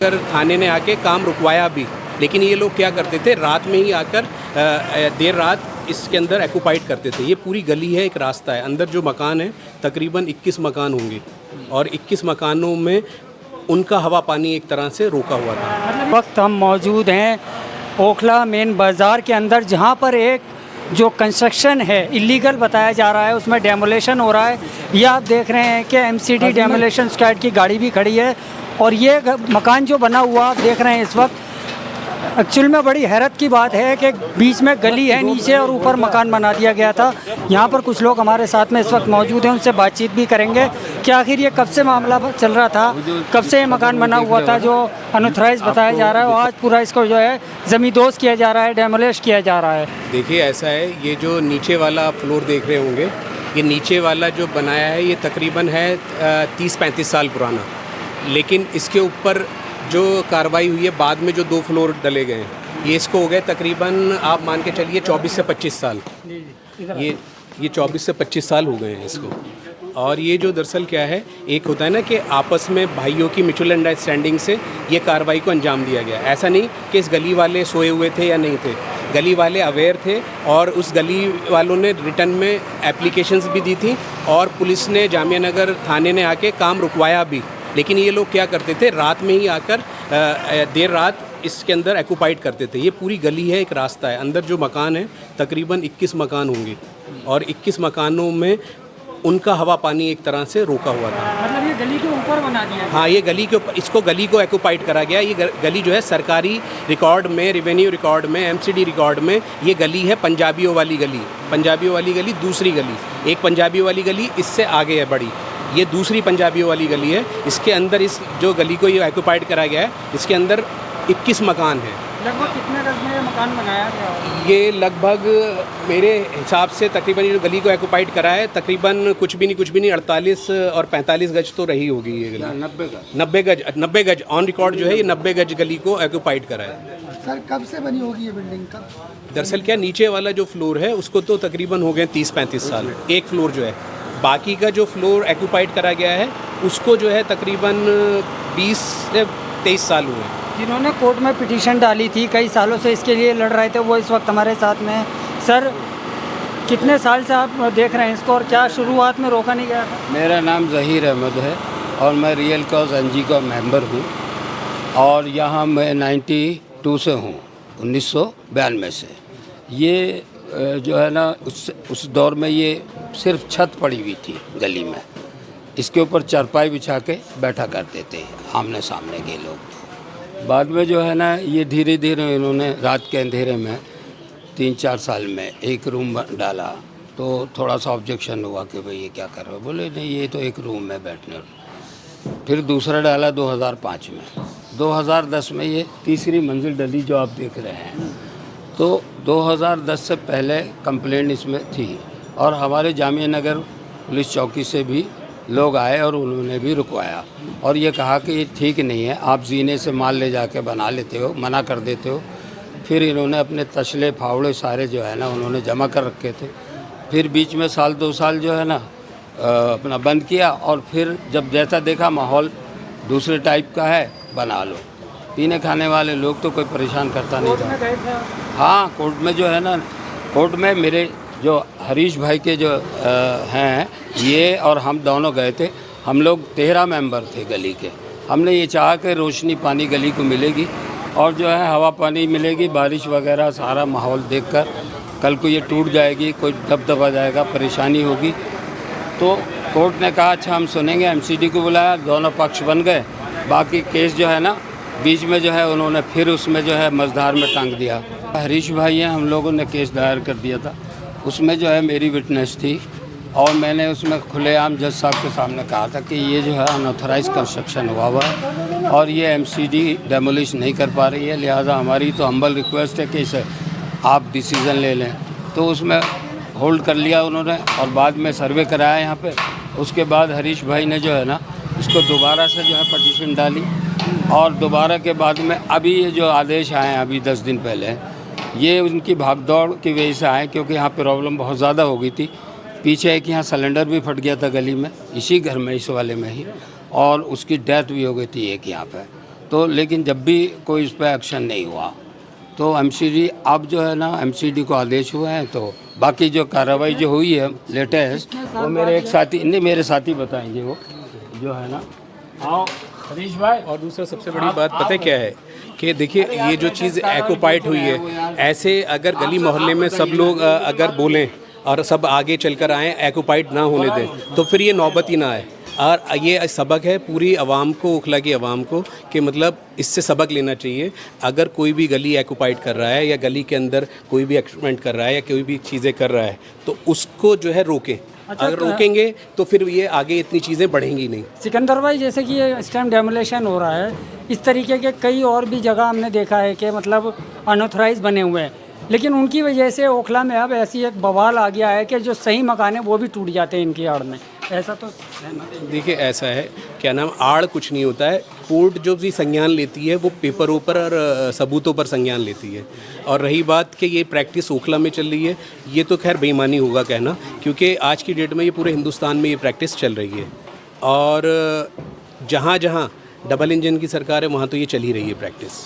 कर थाने ने आके काम रुकवाया भी, लेकिन ये लोग क्या करते थे, रात में ही आकर देर रात इसके अंदर ऑक्यूपाइड करते थे। ये पूरी गली है, एक रास्ता है, अंदर जो मकान है तकरीबन 21 मकान होंगे और 21 मकानों में उनका हवा पानी एक तरह से रोका हुआ था। वक्त हम मौजूद हैं ओखला मेन बाज़ार के अंदर, जहां पर एक जो कंस्ट्रक्शन है इलीगल बताया जा रहा है, उसमें डेमोलेशन हो रहा है। ये आप देख रहे हैं कि एमसीडी डेमोलेशन स्क्वाड की गाड़ी भी खड़ी है और ये मकान जो बना हुआ आप देख रहे हैं इस वक्त, एक्चुअल में बड़ी हैरत की बात है कि बीच में गली है नीचे और ऊपर मकान बना दिया गया था। यहाँ पर कुछ लोग हमारे साथ में इस वक्त मौजूद हैं, उनसे बातचीत भी करेंगे कि आखिर ये कब से मामला चल रहा था, कब से ये मकान बना हुआ था जो अनऑथराइज बताया जा रहा है और आज पूरा इसको जो है ज़मींदोज़ किया जा रहा है, डेमोलिश किया जा रहा है। देखिए ऐसा है, ये जो नीचे वाला फ्लोर देख रहे होंगे, ये नीचे वाला जो बनाया है ये तकरीबन है 30-35 साल पुराना, लेकिन इसके ऊपर जो कार्रवाई हुई है बाद में जो 2 फ्लोर डले गए हैं, ये इसको हो गए तकरीबन आप मान के चलिए 24 से 25 साल। ये 24 से 25 साल हो गए हैं इसको। और ये जो दरअसल क्या है, एक होता है ना कि आपस में भाइयों की म्यूचुअल अंडरस्टैंडिंग से ये कार्रवाई को अंजाम दिया गया। ऐसा नहीं कि इस गली वाले सोए हुए थे या नहीं थे, गली वाले अवेयर थे और उस गली वालों ने रिटर्न में एप्लीकेशंस भी दी थी और पुलिस ने जामिया नगर थाने ने आके काम रुकवाया भी, लेकिन ये लोग क्या करते थे, रात में ही आकर देर रात इसके अंदर ऑक्यूपाइड करते थे। ये पूरी गली है, एक रास्ता है, अंदर जो मकान है तकरीबन 21 मकान होंगे और 21 मकानों में उनका हवा पानी एक तरह से रोका हुआ था। मतलब ये गली के ऊपर बना दिया? हाँ, ये गली के ऊपर, इसको गली को ऑक्यूपाइड करा गया। ये गली जो है सरकारी रिकॉर्ड में, रेवेन्यू रिकॉर्ड में, एमसीडी रिकॉर्ड में ये गली है पंजाबियों वाली गली। पंजाबियों वाली गली दूसरी गली, एक पंजाबियों वाली गली इससे आगे है बड़ी, ये दूसरी पंजाबियों वाली गली है। इसके अंदर इस जो गली को ये ऑक्यूपाइड करा गया है, इसके अंदर 21 मकान हैं। लगभग कितने गज में ये मकान बनाया गया? ये लगभग मेरे हिसाब से तकरीबन ये जो गली को ऑक्यूपाइड करा है तकरीबन कुछ भी नहीं 48 और 45 गज तो रही होगी ये गली। 90 गज ऑन रिकॉर्ड जो है, ये 90 गज गली को ऑक्यूपाइड करा है। सर कब से बनी होगी ये बिल्डिंग कब? दरअसल क्या, नीचे वाला जो फ्लोर है उसको तो तकरीबन हो गए 30-35 साल, एक फ्लोर जो है। बाकी का जो फ्लोर ऑक्यूपाइड करा गया है उसको जो है तकरीबन 20 से 23 साल हुए। जिन्होंने कोर्ट में पिटीशन डाली थी, कई सालों से इसके लिए लड़ रहे थे, वो इस वक्त हमारे साथ में हैं। सर कितने साल से आप देख रहे हैं इसको और क्या शुरुआत में रोका नहीं गया था? मेरा नाम ज़हीर अहमद है और मैं रियल कॉज एनजी का मेंबर हूँ और यहाँ मैं 92 से हूँ, 1992 से। ये जो है ना उस दौर में ये सिर्फ छत पड़ी हुई थी गली में, इसके ऊपर चारपाई बिछा के बैठा करते थे आमने सामने के लोग। बाद में जो है ना ये धीरे धीरे इन्होंने रात के अंधेरे में 3-4 साल में एक रूम डाला, तो थोड़ा सा ऑब्जेक्शन हुआ कि भाई ये क्या कर रहे हो, बोले नहीं ये तो एक रूम है बैठने। फिर दूसरा डाला 2005 में, 2010 में ये तीसरी मंजिल डली जो आप देख रहे हैं। तो 2010 से पहले कंप्लेंट इसमें थी और हमारे जामिया नगर पुलिस चौकी से भी लोग आए और उन्होंने भी रुकवाया और ये कहा कि ये ठीक नहीं है, आप जीने से माल ले जाके बना लेते हो, मना कर देते हो। फिर इन्होंने अपने तसले फावड़े सारे जो है ना उन्होंने जमा कर रखे थे। फिर बीच में 1-2 साल जो है ना अपना बंद किया और फिर जब जैसा देखा माहौल दूसरे टाइप का है, बना लो। पीने खाने वाले लोग तो कोई परेशान करता नहीं था। हाँ, कोर्ट में जो है ना, कोर्ट में मेरे जो हरीश भाई के जो हैं ये और हम दोनों गए थे। हम लोग 13 मेंबर थे गली के। हमने ये चाहा कि रोशनी पानी गली को मिलेगी और जो है हवा पानी मिलेगी, बारिश वगैरह सारा माहौल देखकर कल को ये टूट जाएगी, कोई दबदबा जाएगा, परेशानी होगी। तो कोर्ट ने कहा अच्छा हम सुनेंगे, एमसीडी को बुलाया, दोनों पक्ष बन गए। बाकी केस जो है ना बीच में जो है उन्होंने फिर उसमें जो है मझधार में टांग दिया। हरीश भाई हैं, हम लोगों ने केस दायर कर दिया था, उसमें जो है मेरी विटनेस थी और मैंने उसमें खुलेआम जज साहब के सामने कहा था कि ये जो है अनऑथराइज कंस्ट्रक्शन हुआ है और ये एमसीडी डेमोलिश नहीं कर पा रही है, लिहाजा हमारी तो हम्बल रिक्वेस्ट है कि इसे आप डिसीज़न ले लें। तो उसमें होल्ड कर लिया उन्होंने और बाद में सर्वे कराया यहाँ पे। उसके बाद हरीश भाई ने जो है ना इसको दोबारा से जो है पटिशन डाली और दोबारा के बाद में अभी ये जो आदेश आए हैं अभी 10 दिन पहले, ये उनकी भागदौड़ की वजह से आए क्योंकि यहाँ प्रॉब्लम बहुत ज़्यादा हो गई थी। पीछे एक यहाँ सिलेंडर भी फट गया था गली में, इसी घर में, इस वाले में ही, और उसकी डेथ भी हो गई थी एक यहाँ पे। तो लेकिन जब भी कोई इस पर एक्शन नहीं हुआ तो एमसीडी अब जो है ना एमसीडी को आदेश हुए हैं, तो बाकी जो कार्रवाई जो हुई है लेटेस्ट वो मेरे एक साथी नहीं मेरे साथी बताएंगे वो जो है ना। आओ हरीश भाई। और दूसरा सबसे बड़ी बात पता है क्या है कि देखिए ये जो चीज़ एक्यूपाइड हुई है, ऐसे अगर गली मोहल्ले में सब लोग अगर बोलें और सब आगे चलकर आएँ एक्यूपाइड ना होने दें तो फिर ये नौबत ही ना आए। और ये सबक है पूरी आवाम को, ओखला की आवाम को, कि मतलब इससे सबक लेना चाहिए। अगर कोई भी गली एक्यूपाइड कर रहा है या गली के अंदर कोई भी एक्सपेरिमेंट कर रहा है या कोई भी चीज़ें कर रहा है तो उसको जो है रोकें। अगर रोकेंगे तो फिर ये आगे इतनी चीज़ें बढ़ेंगी नहीं। सिकंदर भाई, जैसे कि ये इस टाइम डेमोलेशन हो रहा है, इस तरीके के कई और भी जगह हमने देखा है कि मतलब अनऑथराइज बने हुए हैं, लेकिन उनकी वजह से ओखला में अब ऐसी एक बवाल आ गया है कि जो सही मकान है वो भी टूट जाते हैं इनकी आड़ में। ऐसा तो देखिए ऐसा है, क्या नाम, आड़ कुछ नहीं होता है। कोर्ट जो भी संज्ञान लेती है वो पेपरों पर और सबूतों पर संज्ञान लेती है। और रही बात कि ये प्रैक्टिस ओखला में चल रही है, ये तो खैर बेईमानी होगा कहना, क्योंकि आज की डेट में ये पूरे हिंदुस्तान में ये प्रैक्टिस चल रही है। और जहाँ जहाँ डबल इंजन की सरकार है वहाँ तो ये चल ही रही है प्रैक्टिस,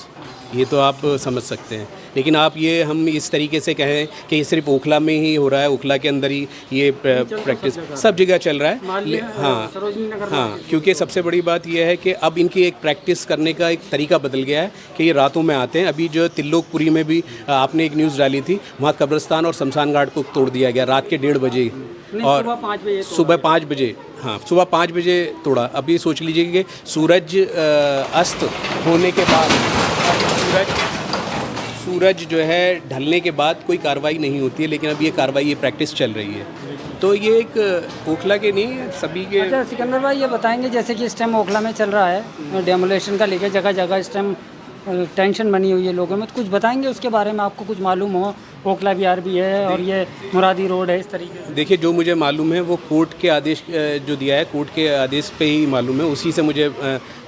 ये तो आप समझ सकते हैं। लेकिन आप ये हम इस तरीके से कहें कि ये सिर्फ ओखला में ही हो रहा है, ओखला के अंदर ही ये प्रैक्टिस सब जगह चल रहा है। हाँ, क्योंकि सबसे बड़ी बात ये है कि अब इनकी एक प्रैक्टिस करने का एक तरीका बदल गया है कि ये रातों में आते हैं। अभी जो तिल्लोकपुरी में भी आपने एक न्यूज़ डाली थी, वहाँ कब्रिस्तान और शमशान घाट को तोड़ दिया गया रात के 1:30 बजे और सुबह 5 बजे। हाँ, सुबह 5 बजे तोड़ा। अभी सोच लीजिए कि सूरज अस्त होने के बाद, सूरज जो है ढलने के बाद कोई कार्रवाई नहीं होती है, लेकिन अब ये कार्रवाई, ये प्रैक्टिस चल रही है। तो ये एक ओखला के नहीं, सभी के। अच्छा सिकंदर भाई, ये बताएंगे जैसे कि इस टाइम ओखला में चल रहा है डेमोलेशन का लेके, जगह जगह इस टाइम टेंशन बनी हुई है लोगों में, तो कुछ बताएंगे उसके बारे में, आपको कुछ मालूम हो? ओखला बिहार भी है और ये मुरादी रोड है, इस तरीके से। देखिए जो मुझे मालूम है वो कोर्ट के आदेश जो दिया है, कोर्ट के आदेश पे ही मालूम है, उसी से मुझे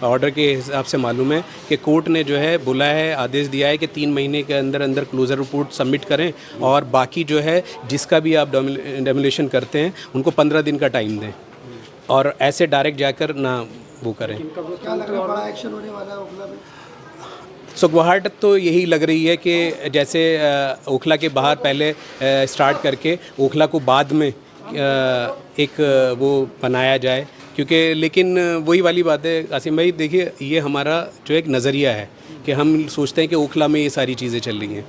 ऑर्डर के हिसाब से मालूम है कि कोर्ट ने जो है बोला है, आदेश दिया है कि 3 महीने के अंदर अंदर क्लोजर रिपोर्ट सबमिट करें और बाकी जो है जिसका भी आप डेमोलेशन करते हैं उनको 15 दिन का टाइम दें और ऐसे डायरेक्ट जाकर ना वो करें। क्या लग रहा है बड़ा एक्शन होने वाला है ओखला में? सुगवाहट तो यही लग रही है कि जैसे ओखला के बाहर पहले स्टार्ट करके ओखला को बाद में एक वो बनाया जाए, क्योंकि लेकिन वही वाली बात है कासिम भाई, देखिए ये हमारा जो एक नज़रिया है कि हम सोचते हैं कि ओखला में ये सारी चीज़ें चल रही हैं,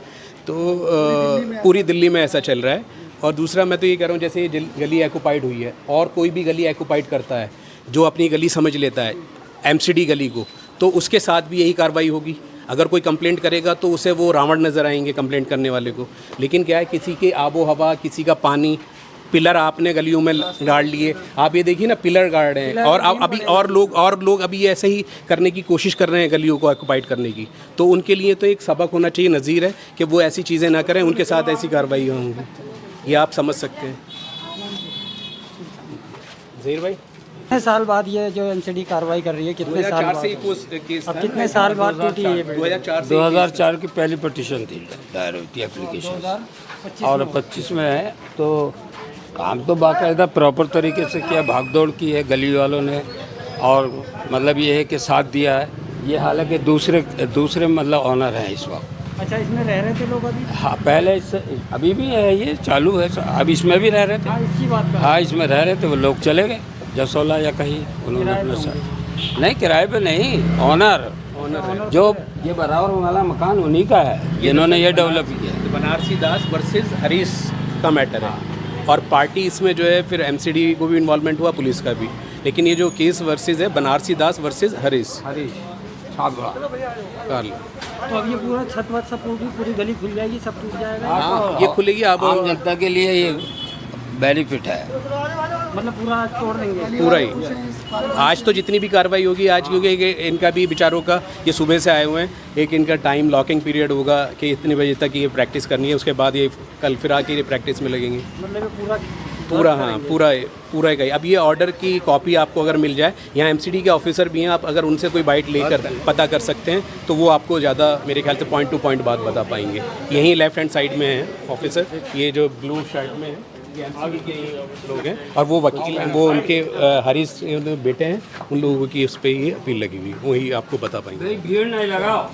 तो पूरी दिल्ली में ऐसा चल रहा है। और दूसरा मैं तो ये कह रहा हूँ, जैसे ये गली एक्यूपाइड हुई है और कोई भी गली एक्यूपाइड करता है जो अपनी गली समझ लेता है एमसीडी गली को, तो उसके साथ भी यही कार्रवाई होगी। अगर कोई कंप्लेंट करेगा तो उसे वो रावण नज़र आएंगे कंप्लेंट करने वाले को। लेकिन क्या है, किसी के आबो हवा, किसी का पानी, पिलर आपने गलियों में गाड़ लिए, आप ये देखिए ना पिलर गाड़ रहे हैं, और अभी और लोग अभी ऐसे ही करने की कोशिश कर रहे हैं गलियों को ऑक्यूपाइड करने की। तो उनके लिए तो एक सबक होना चाहिए, नज़ीर है कि वो ऐसी चीज़ें ना करें, उनके साथ ऐसी कार्रवाई होंगी, ये आप समझ सकते हैं। ज़हीर भाई, कितने साल बाद ये जो एमसीडी कार्रवाई कर रही है, कितने साल बाद? अब कितने साल बाद टूटी है? 2004 की पहली पटिशन थी, दायर हुई थी एप्लीकेशन, और 25 में है। तो काम तो बाकायदा प्रॉपर तरीके से किया, भागदौड़ की है गली वालों ने, और मतलब ये है कि साथ दिया है। ये हालांकि दूसरे मतलब ऑनर हैं इस वक्त। अच्छा, इसमें रह रहे थे लोग अभी? हाँ, पहले इससे अभी भी है, ये चालू है, अब इसमें भी रह रहे थे। हाँ, इसकी बात कर। हाँ, इसमें रह रहे थे, वो लोग चले गए जसोला या कहीं, उन्होंने अपना साथ। नहीं, किराए पे नहीं, ऑनर जो ये बराबर वाला मकान उन्हीं का है, जिन्होंने ये डेवलप किया। बनारसी दास वर्सेस हरीश का मैटर है, और पार्टी इसमें जो है फिर एमसीडी को भी इन्वॉल्वमेंट हुआ, पुलिस का भी। लेकिन ये जो केस वर्सेस है बनारसी दास वर्सेस हरीश छागड़ा। तो अब ये पूरा छत वत सब पूरी गली खुल जाएगी, सब टूट जाएगा? हाँ, ये खुलेगी। अब आम जनता के लिए ये बेनिफिट है, मतलब पूरा तोड़ देंगे पूरा ही। आज तो जितनी भी कार्रवाई होगी आज, क्योंकि इनका भी बेचारों का ये सुबह से आए हुए हैं, एक इनका टाइम लॉकिंग पीरियड होगा कि इतने बजे तक ये प्रैक्टिस करनी है, उसके बाद ये कल फिर आके ये प्रैक्टिस में लगेंगे। मतलब पूरा हाँ, पूरा ही। अब ये ऑर्डर की कॉपी आपको अगर मिल जाए, यहाँ एमसीडी के ऑफिसर भी हैं, आप अगर उनसे कोई बाइट लेकर पता कर सकते हैं तो वो आपको ज़्यादा मेरे ख्याल से पॉइंट टू पॉइंट बात बता पाएंगे। यहीं लेफ्ट हैंड साइड में है ऑफिसर, ये जो ब्लू शर्ट में है ये MCD के लोग हैं और वो वकील हैं, वो उनके हरीश बेटे हैं, उन लोगों की उस पर ये अपील लगी हुई, वही आपको बता पाएंगे। भीड़ नहीं लगाओ।